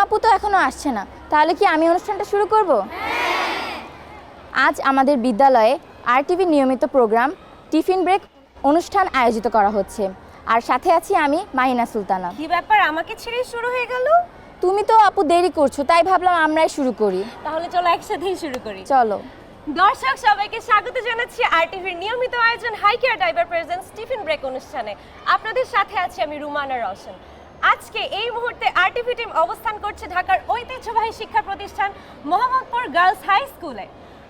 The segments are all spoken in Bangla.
আপু তো এখনো আসছে না, তাহলে কি আমি অনুষ্ঠানটা শুরু করব? আজ আমাদের বিদ্যালয়ে RTV নিয়মিত প্রোগ্রাম টিফিন ব্রেক অনুষ্ঠান আয়োজিত করা হচ্ছে। আর সাথে আছি আমি মাহিনা সুলতানা। কি ব্যাপার, আমাকে ছেড়েই শুরু হয়ে গেল? তুমি তো আপু দেরি করছো, তাই ভাবলাম আমরাই শুরু করি। তাহলে চলো একসাথেই শুরু করি। চলো। দর্শক সবাইকে স্বাগত জানাচ্ছি RTVর নিয়মিত আয়োজন high Care diaper presents tiffin break অনুষ্ঠানে। আপনাদের সাথে আছি আমি রুমানা রওশন। আজকে এই মুহূর্তে RTV টিম অবস্থান করছে ঢাকার ঐতিহ্যবাহী শিক্ষা প্রতিষ্ঠান মোহাম্মদপুর গার্লস হাই স্কুলে।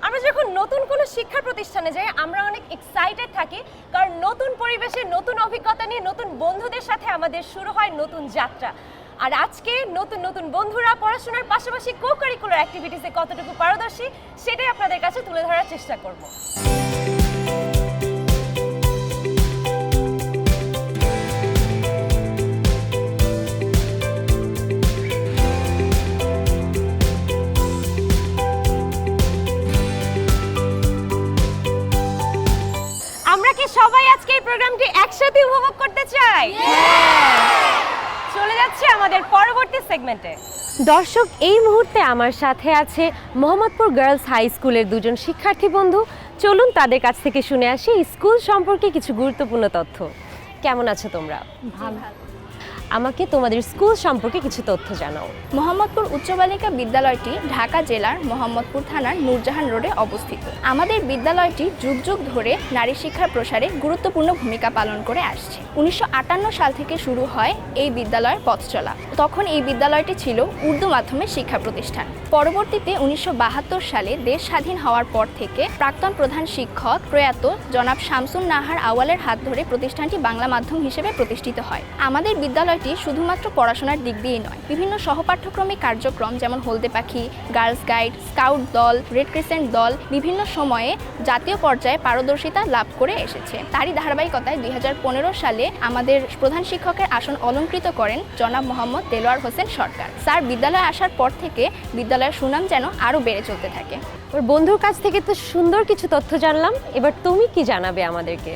আমরা যখন নতুন কোনো শিক্ষা প্রতিষ্ঠানে যাই আমরা অনেক এক্সাইটেড থাকি, কারণ নতুন পরিবেশে নতুন অভিজ্ঞতা নিয়ে নতুন বন্ধুদের সাথে আমাদের শুরু হয় নতুন যাত্রা। আর আজকে নতুন নতুন বন্ধুরা পড়াশোনার পাশাপাশি কো কারিকুলার অ্যাক্টিভিটিসে কতটুকু পারদর্শী সেটাই আপনাদের কাছে তুলে ধরার চেষ্টা করব। আমরা কি সবাই আজকে এই প্রোগ্রামটি একসাথে উপভোগ করতে চাই? চলে যাচ্ছে আমাদের পরবর্তী সেগমেন্টে। দর্শক, এই মুহূর্তে আমার সাথে আছে মোহাম্মদপুর গার্লস হাই স্কুলের দুজন শিক্ষার্থী বন্ধু। চলুন তাদের কাছ থেকে শুনে আসি স্কুল সম্পর্কে কিছু গুরুত্বপূর্ণ তথ্য। কেমন আছো তোমরা? ভালো। আমাকে তোমাদের স্কুল সম্পর্কে কিছু তথ্য জানাও। মোহাম্মদপুর উচ্চ বালিকা বিদ্যালয়টি ঢাকা জেলার মোহাম্মদপুর থানার নূরজাহান রোডে অবস্থিত। আমাদের বিদ্যালয়টি যুগ যুগ ধরে নারী শিক্ষার প্রসারে গুরুত্বপূর্ণ ভূমিকা পালন করে আসছে। 1958 সাল থেকে শুরু হয় এই বিদ্যালয়ের পথ চলা। তখন এই বিদ্যালয়টি ছিল উর্দু মাধ্যমের শিক্ষা প্রতিষ্ঠান। পরবর্তীতে 1972 সালে দেশ স্বাধীন হওয়ার পর থেকে প্রাক্তন প্রধান শিক্ষক প্রয়াত জনাব শামসুন নাহার আওয়ালের হাত ধরে প্রতিষ্ঠানটি বাংলা মাধ্যম হিসেবে প্রতিষ্ঠিত হয়। আমাদের বিদ্যালয়টি শুধুমাত্র পড়াশোনার দিক দিয়েই নয়, বিভিন্ন সহপাঠ্যক্রমিক কার্যক্রম যেমন হলদে পাখি, গার্লস গাইড, স্কাউট দল, রেড ক্রিসেন্ট দল বিভিন্ন সময়ে জাতীয় পর্যায়ে পারদর্শিতা লাভ করে এসেছে। তারই ধারাবাহিকতায় 2015 সালে আমাদের প্রধান শিক্ষকের আসন অলংকৃত করেন জনাব মোহাম্মদ দেলোয়ার হোসেন সরকার। স্যার বিদ্যালয়ে আসার পর থেকে বিদ্যালয়ের সুনাম যেন আরও বেড়ে চলতে থাকে। ওর বন্ধুর কাছ থেকে তো সুন্দর কিছু তথ্য জানলাম, এবার তুমি কি জানাবে আমাদেরকে?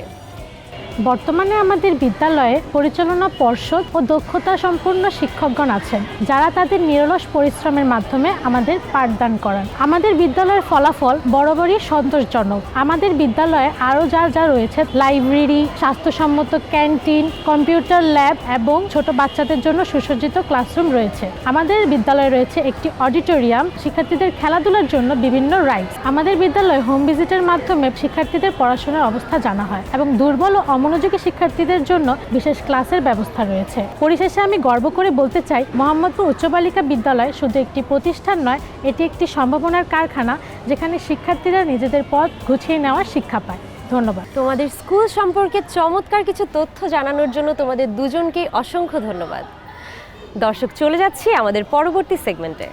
বর্তমানে আমাদের বিদ্যালয়ে পরিচালনা পর্ষদ ও দক্ষতা সম্পন্ন শিক্ষকগণ আছেন, যারা তাদের নিরলস পরিশ্রমের মাধ্যমে আমাদের পাঠদান করান। আমাদের বিদ্যালয়ের ফলাফল বরাবরই সন্তোষজনক। আমাদের বিদ্যালয়ে আরও যা রয়েছে, লাইব্রেরি, স্বাস্থ্যসম্মত ক্যান্টিন, কম্পিউটার ল্যাব এবং ছোট বাচ্চাদের জন্য সুসজ্জিত ক্লাসরুম রয়েছে। আমাদের বিদ্যালয়ে রয়েছে একটি অডিটোরিয়াম, শিক্ষার্থীদের খেলাধুলার জন্য বিভিন্ন রাইডস। আমাদের বিদ্যালয়ে হোম ভিজিটের মাধ্যমে শিক্ষার্থীদের পড়াশোনার অবস্থা জানা হয় এবং দুর্বল ও অমনোযোগী শিক্ষার্থীদের জন্য বিশেষ ক্লাসের ব্যবস্থা রয়েছে। পরিশেষে আমি গর্ব করে বলতে চাই, মোহাম্মদপুর উচ্চ বালিকা বিদ্যালয় শুধু একটি প্রতিষ্ঠান নয়, এটি একটি সম্ভাবনার কারখানা, যেখানে শিক্ষার্থীরা নিজেদের পথ গুছিয়ে নেওয়ার শিক্ষা পায়। ধন্যবাদ। তোমাদের স্কুল সম্পর্কে চমৎকার কিছু তথ্য জানানোর জন্য তোমাদের দুজনকেই অসংখ্য ধন্যবাদ। দর্শক, চলে যাচ্ছি আমাদের পরবর্তী সেগমেন্টে।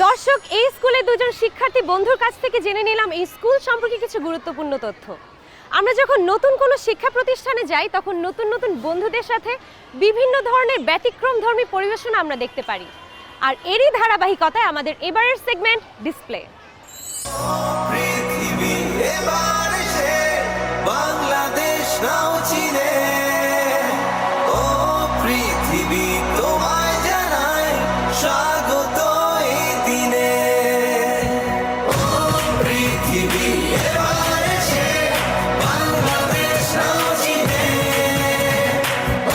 দর্শক, এই স্কুলের দুজন শিক্ষার্থী বন্ধুর কাছ থেকে জেনে নিলাম এই স্কুল সম্পর্কে কিছু গুরুত্বপূর্ণ তথ্য। আমরা যখন নতুন কোনো শিক্ষা প্রতিষ্ঠানে যাই তখন নতুন নতুন বন্ধুদের সাথে বিভিন্ন ধরনের ব্যতিক্রমধর্মী পরিবেশনা আমরা দেখতে পারি। আর এরই ধারাবাহিকতায় আমাদের এবারের সেগমেন্ট ডিসপ্লে। বাংলাদেশ নাও চিনে, ও পৃথিবী তোমায় জানাই স্বাগত এই দিনে। ও পৃথিবী এবার এসে বাংলাদেশ নাও চিনে,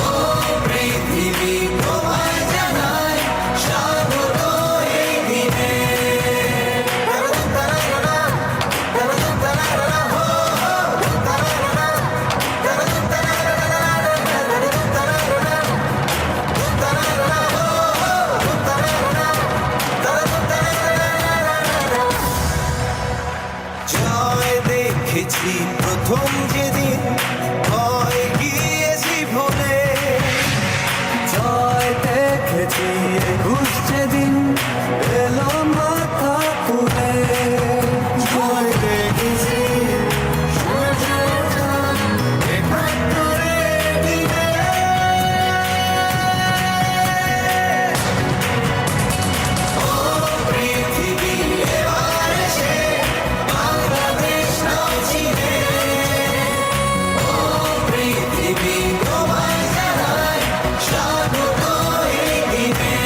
ও পৃথিবী তোমায় জানাই স্বাগত এই দিনে। জয় দেখেছি প্রথম যেদিন, ভয় গিয়েছি ভুলে। জয় দেখেছি 21 যেদিন, এলো মাথা তুলে। জয় দেখেছি সূর্যের চাঁদ ৭১ দিনে। ও পৃথিবী এবার এসে বাংলাদেশ নাও চিনে, ও পৃথিবী তোমায় জানাই স্বাগত এই দিনে।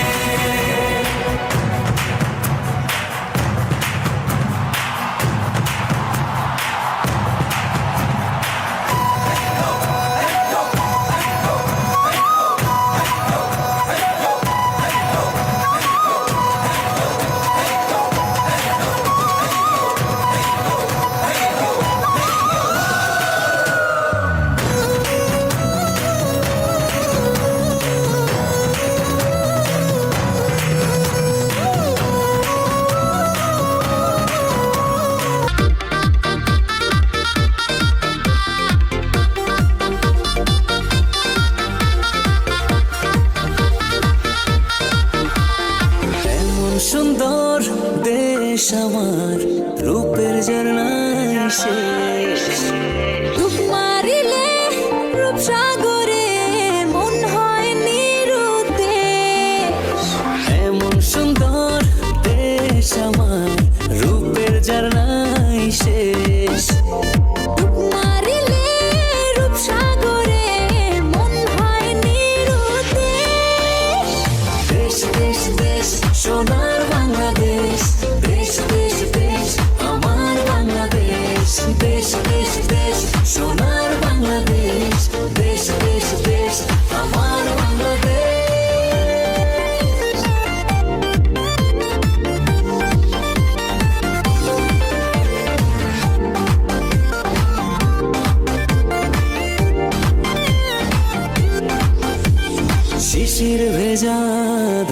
ভেজা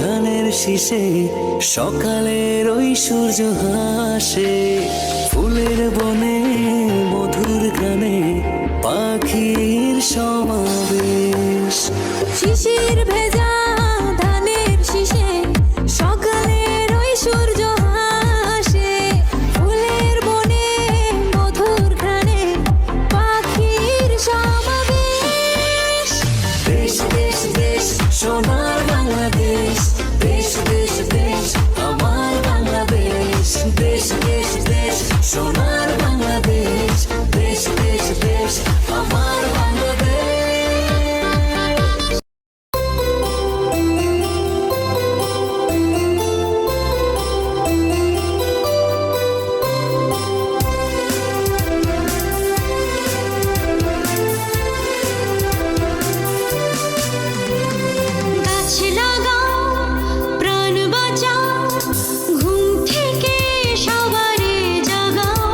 ধানের শীষে সকালের ওই সূর্য হাসে, ফুলের বনে মধুর গানে পাখির সমাবেশ। শিশির ভেজা ধানের শীষে সকালের ওই সূর্য হাসে, ফুলের বনে মধুর ঘ্রাণে পাখির সমাবেশ। দেশ দেশ দেশ সোনার বাংলাদেশ, দেশ দেশ দেশ আমার বাংলাদেশ। দেশ দেশ দেশ সোনার বাংলাদেশ, দেশ দেশ দেশ আমার বাংলাদেশ। গাছ লাগাও প্রাণ বাঁচাও, ঘুম থেকে সবারে জাগাও,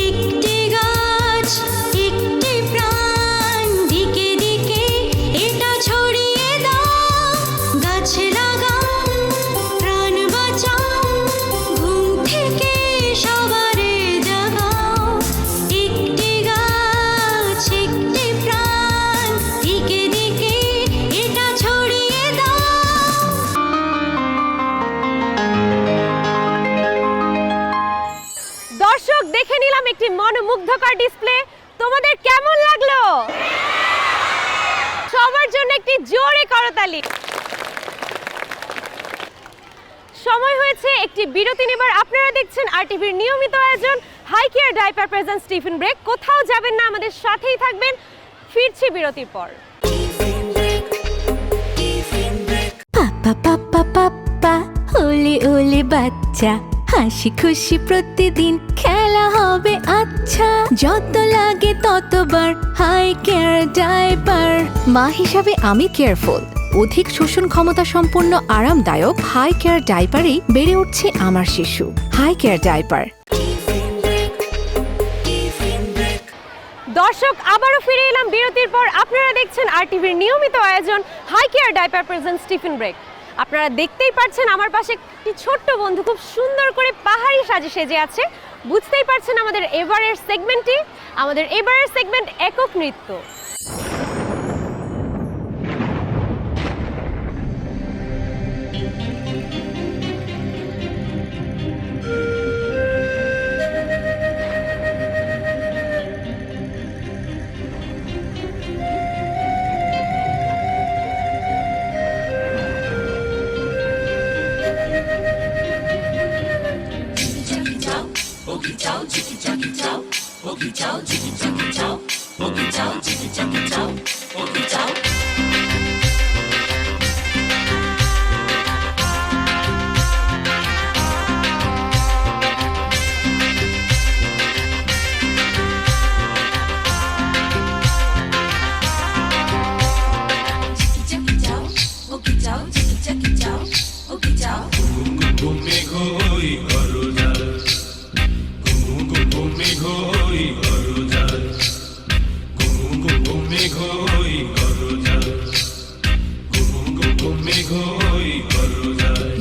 একটি গাছ একটি প্রাণ, দিকে দিকে এটা ছড়িয়ে দাও। গাছ লাগাও প্রাণ বাঁচাও, ঘুম থেকে সবারে জাগাও, একটি গাছ একটি প্রাণ, দিকে দিকে এটা ছড়িয়ে দাও। দর্শক, দেখে নিলাম একটি মনোমুগ্ধকর ডিসপ্লে। তোমাদের কেমন লাগলো? সবার জন্য একটি জোরে করতালি। সময় হয়েছে একটি বিরতি নেবার। আপনারা দেখছেন আরটিভির নিয়মিত আয়োজন high care diaper presents tiffin break. কোথাও যাবেন না, আমাদের সাথেই থাকবেন। ফিরছি বিরতির পর। পাপা পাপা পাপা ওলে ওলে বাচ্চা, হাসি খুশি প্রতিদিন খেলা হবে আচ্ছা, যত লাগে ততবার হাই কেয়ার ডাইপার। মা হিসাবে আমি কেয়ারফুল। অধিক শোষণ ক্ষমতা সম্পন্ন আরামদায়ক হাই কেয়ার ডাইপারেই বেড়ে উঠছে আমার শিশু। High care diaper. দর্শক, আবারও ফিরে এলাম বিরতির পর। আপনারা দেখছেন আরটিভির নিয়মিত আয়োজন high care diaper presents tiffin break. আপনারা দেখতেই পাচ্ছেন আমার পাশে একটি ছোট্ট বন্ধু খুব সুন্দর করে পাহাড়ি সাজে সেজে আছে। বুঝতেই পারছেন আমাদের এবারের সেগমেন্টটি। আমাদের এবারের সেগমেন্ট একক নৃত্য।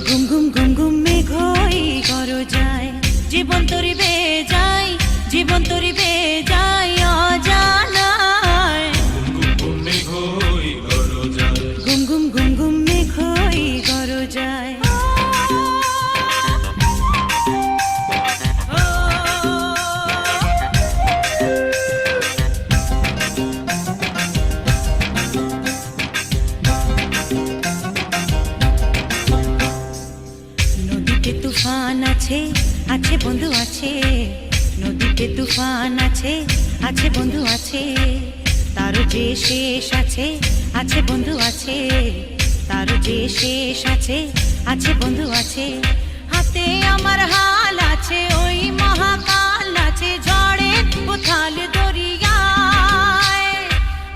ঘুম ঘুম ঘুম ঘুম মেঘ হই গরজায়, জীবন তরি বেয়ে যায়, জীবন তরি বেয়ে যায় অজানায়। ঘুম ঘুম ঘুম ঘুম মেঘ হই গরজায়। নদীতে তুফান আছে, আছে বন্ধু আছে, নদীতে তুফান আছে, আছে বন্ধু আছে, তারও যে শেষ আছে, আছে বন্ধু আছে, তারও যে শেষ আছে, আছে বন্ধু আছে। হাতে আমার হাল আছে, ওই মহাকাল আছে, ঝড়ে উথাল দরিয়ায়।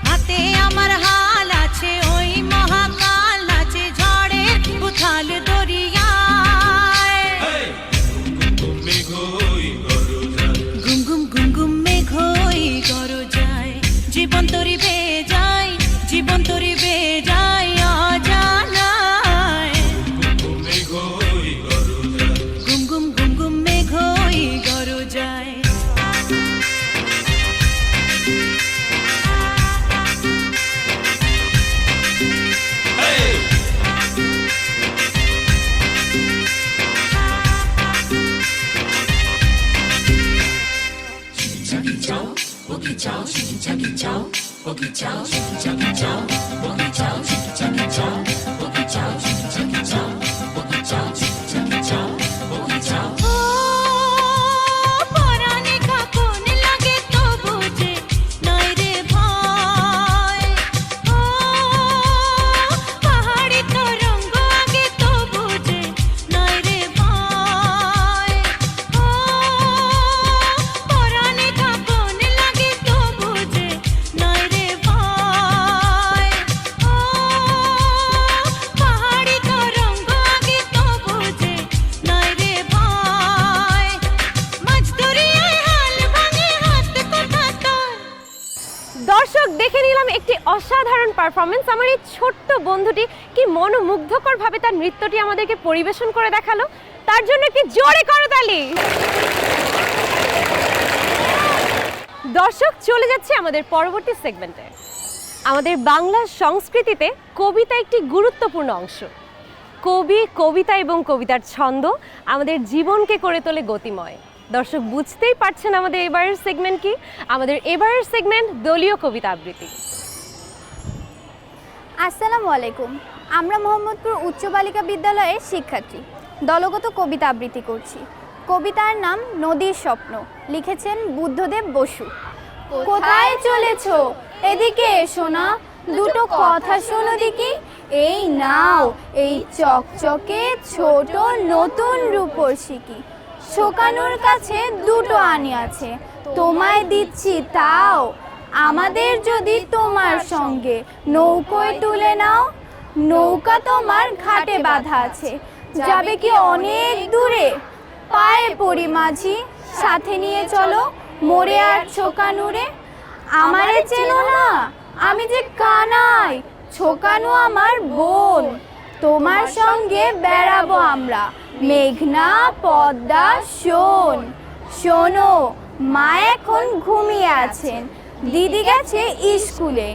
হাতে আমার হাল আছে, ওই মহাকাল আছে, ঝড়ে উথাল দরিয়ায়। ঘুম ঘুম ঘুম ঘুম মেঘ হই গরজায়, জীবন তরি বেয়ে যায়, জীবন তরি বেয়ে যায় অজানায়। পরাণে কাঁপন লাগে তবু যে নয় রে ভয়। ও পাহাড়ি তরঙ্গ আগে তবু যে নয় রে ভয়। ও পরাণে কাঁপন লাগে তবু যে নয় রে ভয়। ও পাহাড়ি তরঙ্গ আগে তবু যে নয় রে ভয়। মাঝ দরিয়ায় হাল ভাঙে হাত কোথা তোর। দর্শক দেখে নিলাম একটি অসাধারণ পারফরমেন্স। আমার এই ছোট্ট বন্ধুটি কি মনোমুগ্ধকর ভাবে তার নৃত্যটি আমাদেরকে পরিবেশন করে দেখালো, তার জন্য একটি জোরে করতালি। দর্শক চলে যাচ্ছে আমাদের পরবর্তী সেগমেন্টে। আমাদের বাংলা সংস্কৃতিতে কবিতা একটি গুরুত্বপূর্ণ অংশ। কবি, কবিতা এবং কবিতার ছন্দ আমাদের জীবনকে করে তোলে গতিময়। দর্শক বুঝতেই পারছেন আমাদের এবারের সেগমেন্ট কি। আমাদের এবারের সেগমেন্ট দলীয় কবিতা আবৃত্তি। আসসালামু আলাইকুম। আমরা মোহাম্মদপুর উচ্চ বালিকা বিদ্যালয়ের শিক্ষার্থী, দলগত কবিতা আবৃত্তি করছি। কবিতার নাম নদীর স্বপ্ন, লিখেছেন বুদ্ধদেব বসু। কোথায় চলেছ? এদিকে এসো না, দুটো কথা শোনো দেখি। এই নাও এই চকচকে ছোট নতুন রূপর শিকি। শোকানোর কাছে দুটো আনি আছে, তোমায় দিচ্ছি তাও। আমাদের যদি তোমার সঙ্গে নৌকোয় তুলে নাও। নৌকা তোমার ঘাটে বাঁধা আছে, যাবে কি অনেক দূরে। পায়ে পড়ি মাঝি, সাথে নিয়ে চলো মোরে আর ছোকানুরে। আমারে চেনো না, আমি যে কানাই, ছোকানু আমার বোন। তোমার সঙ্গে বেড়াবো আমরা, মেঘনা পদ্মা শোন। শোনো, মা এখন ঘুমিয়ে আছেন, দিদি গেছে স্কুলে।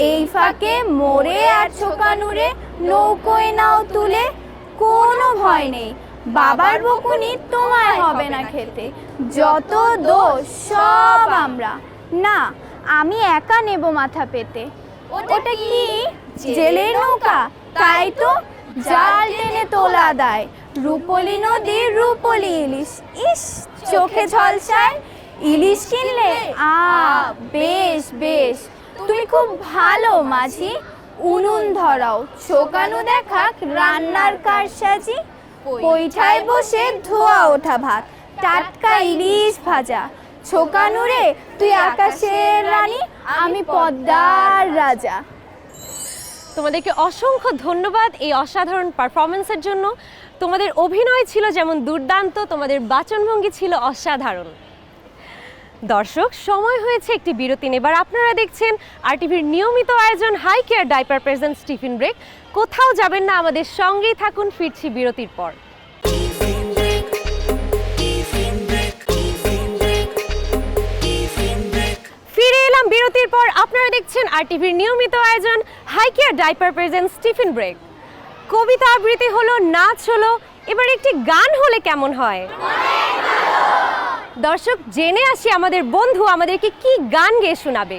এই ফাঁকে মোরে আর ছোকানুরে নৌকোয় নাও তুলে। কোনো ভয় নেই, বাবার বকুনি তোমায় হবে না খেতে। যত দোষ সব আমরা, না আমি একা নেব মাথা পেতে। ওটা কি? জেলের নৌকা? তাই তো, জাল টেনে তোলা দায়। রূপলি নদীর রূপলি ইলিশ, ইস চোখে ঝলসায়। ইলিশ কিনলে? বেশ বেশ, তুমি খুব ভালো মাঝি। উনুন ধরাও, ছোকানু দেখাক রান্নার কারসাজি। পৈঠায় বসে ধোয়া ওঠা ভাত, টাটকা ইলিশ ভাজা। ছোকানু রে তুই আকাশের রানী, আমি পদ্মার রাজা। তোমাদেরকে অসংখ্য ধন্যবাদ এই অসাধারণ পারফরমেন্সের জন্য। তোমাদের অভিনয় ছিল যেমন দুর্দান্ত, তোমাদের বাচনভঙ্গি ছিল অসাধারণ। দর্শক সময় হয়েছে একটি বিরতি নেবার। আপনারা দেখছেন আরটিভির নিয়মিত আয়োজন high care diaper presents tiffin break. কোথাও যাবেন না, আমাদের সঙ্গেই থাকুন, ফিরছি বিরতির পর। ফিরে এলাম বিরতির পর। আপনারা দেখছেন আরটিভির নিয়মিত আয়োজন high care diaper presents tiffin break. কবিতা আবৃত্তি হলো, নাচ হলো, এবার একটি গান হলে কেমন হয়? দর্শক জেনে আসি আমাদের বন্ধু আমাদেরকে কি গান গেয়ে শোনাবে।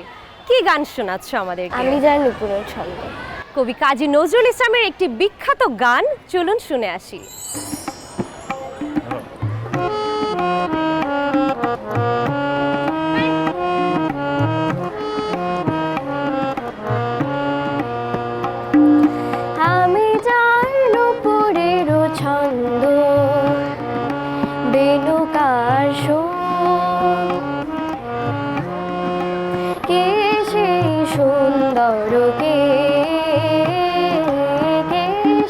কি গান শোনাচ্ছ আমাদেরকে? আমি জানি নুপুরের ছন্দ। কবি কাজী নজরুল ইসলামের একটি বিখ্যাত গান, চলুন শুনে আসি। আমি জানি নুপুরের ছন্দ, বেনুকার সুর। কে সেই সুন্দর, কে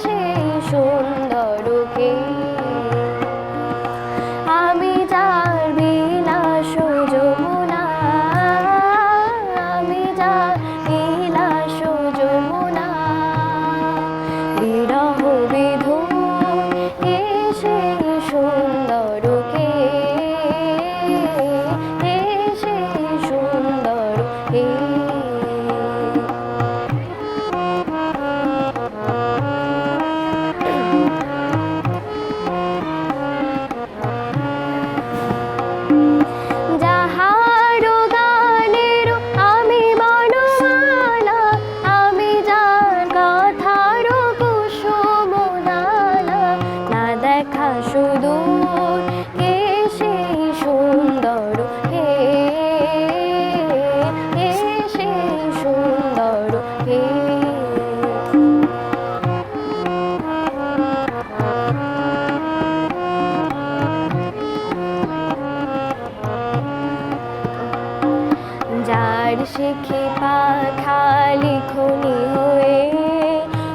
সেই সুন্দর কে? আমি যার বিলাস যমুনা, আমি যার বিলাস যমুনা। বিরহ বিধুর, কে সেই সুন্দর কে? কে সেই সুন্দর কে? যাহার গানের লিখি পাখা লিখনি হয়ে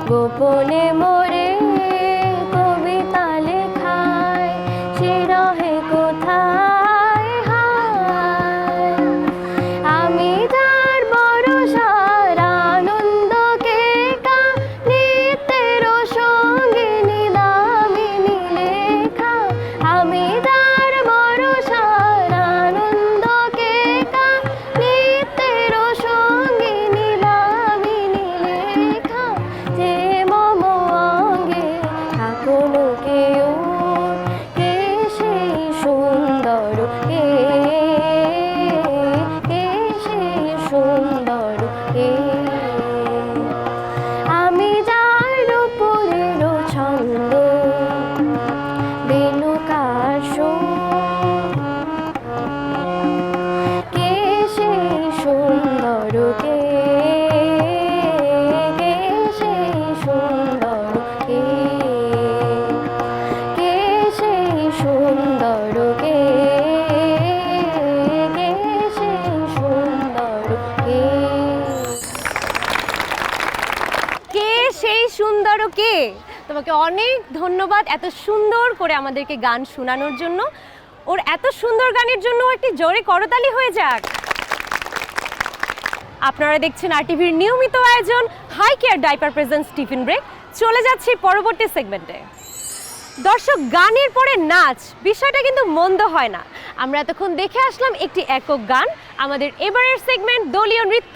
গোপনে মোরে কবিতা লেখায় সে রহে কোথায় হায় আমি যার বরসার আনন্দকে নিত্যের সঙ্গিনী দামিনী লেখা আমি যার বরসার আনন্দকে নিত্যের সঙ্গিনী দামিনী লেখা যে মম অঙ্গে থাকুন কেউ কে সেই সুন্দর কে সেই সুন্দর কে আমি যার উপরের ছন্দ বেনুকার কে সেই সুন্দর কে সেই সুন্দর কে সেই সুন্দর কে সেই সুন্দর কে সেই সুন্দর কে। তোমাকে অনেক ধন্যবাদ এত সুন্দর করে আমাদেরকে গান শোনানোর জন্য। ওর এত সুন্দর গানের জন্য একটি জোরে করতালি হয়ে যাক। আপনারা দেখছেন আরটিভির নিয়মিত আয়োজন high care diaper presents tiffin break. চলে যাচ্ছি পরবর্তী সেগমেন্টে। দর্শক, গানের পরে নাচ বিষয়টা কিন্তু মন্দ হয় না। আমরা এতক্ষণ দেখে আসলাম একটি একক গান। আমাদের এবারের সেগমেন্ট দলীয় নৃত্য।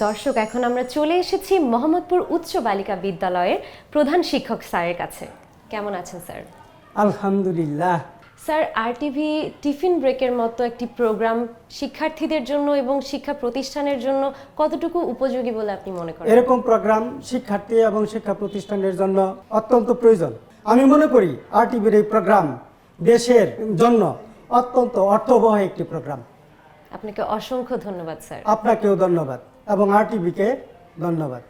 দর্শক, এখন আমরা চলে এসেছি মোহাম্মদপুর উচ্চ বালিকা বিদ্যালয়ের প্রধান শিক্ষক স্যারের কাছে। কেমন আছেন স্যার? আলহামদুলিল্লাহ। স্যার, আরটিভি টিফিন ব্রেকের মতো একটি প্রোগ্রাম শিক্ষার্থীদের জন্য এবং শিক্ষা প্রতিষ্ঠানের জন্য কতটুকু উপযোগী বলে আপনি মনে করেন? এরকম প্রোগ্রাম শিক্ষার্থী এবং শিক্ষা প্রতিষ্ঠানের জন্য অত্যন্ত প্রয়োজন। আমি মনে করি আরটিভির এই প্রোগ্রাম দেশের জন্য অত্যন্ত অর্থবহ একটি প্রোগ্রাম। আপনাকে অসংখ্য ধন্যবাদ স্যার। আপনাকেও ধন্যবাদ এবং আরটিভিকে ধন্যবাদ।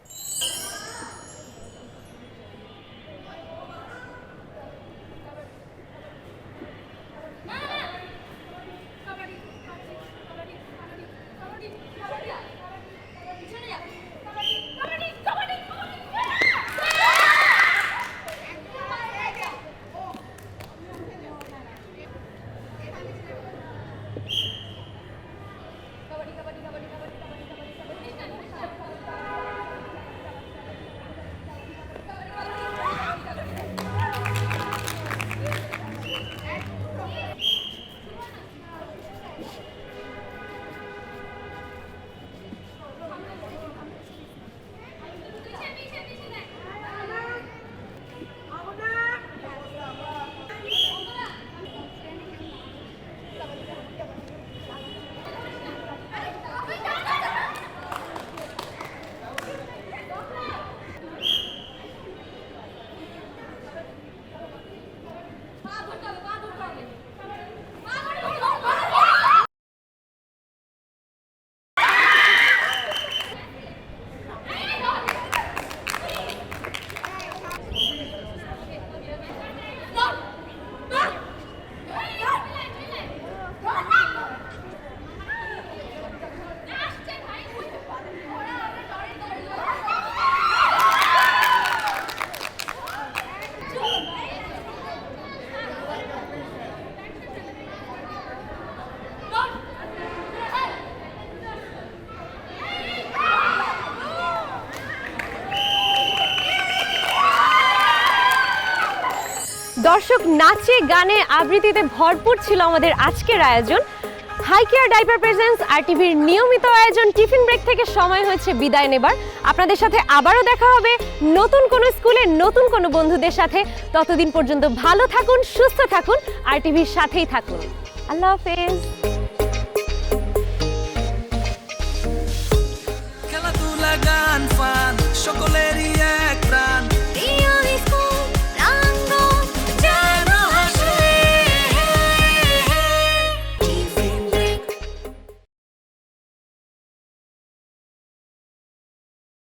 দর্শক, নাচে গানে আবৃত্তিতে ভরপুর ছিল আমাদের আজকের আয়োজন। হাই কেয়ার ডাইপার প্রেজেন্স RTVর নিয়মিত আয়োজন টিফিন ব্রেক থেকে সময় হয়েছে বিদায় নেবার। আপনাদের সাথে আবারও দেখা হবে নতুন কোনো স্কুলে নতুন কোনো বন্ধুদের সাথে। ততদিন পর্যন্ত ভালো থাকুন, সুস্থ থাকুন, RTVর সাথেই থাকুন। আল্লাহ হাফেজ।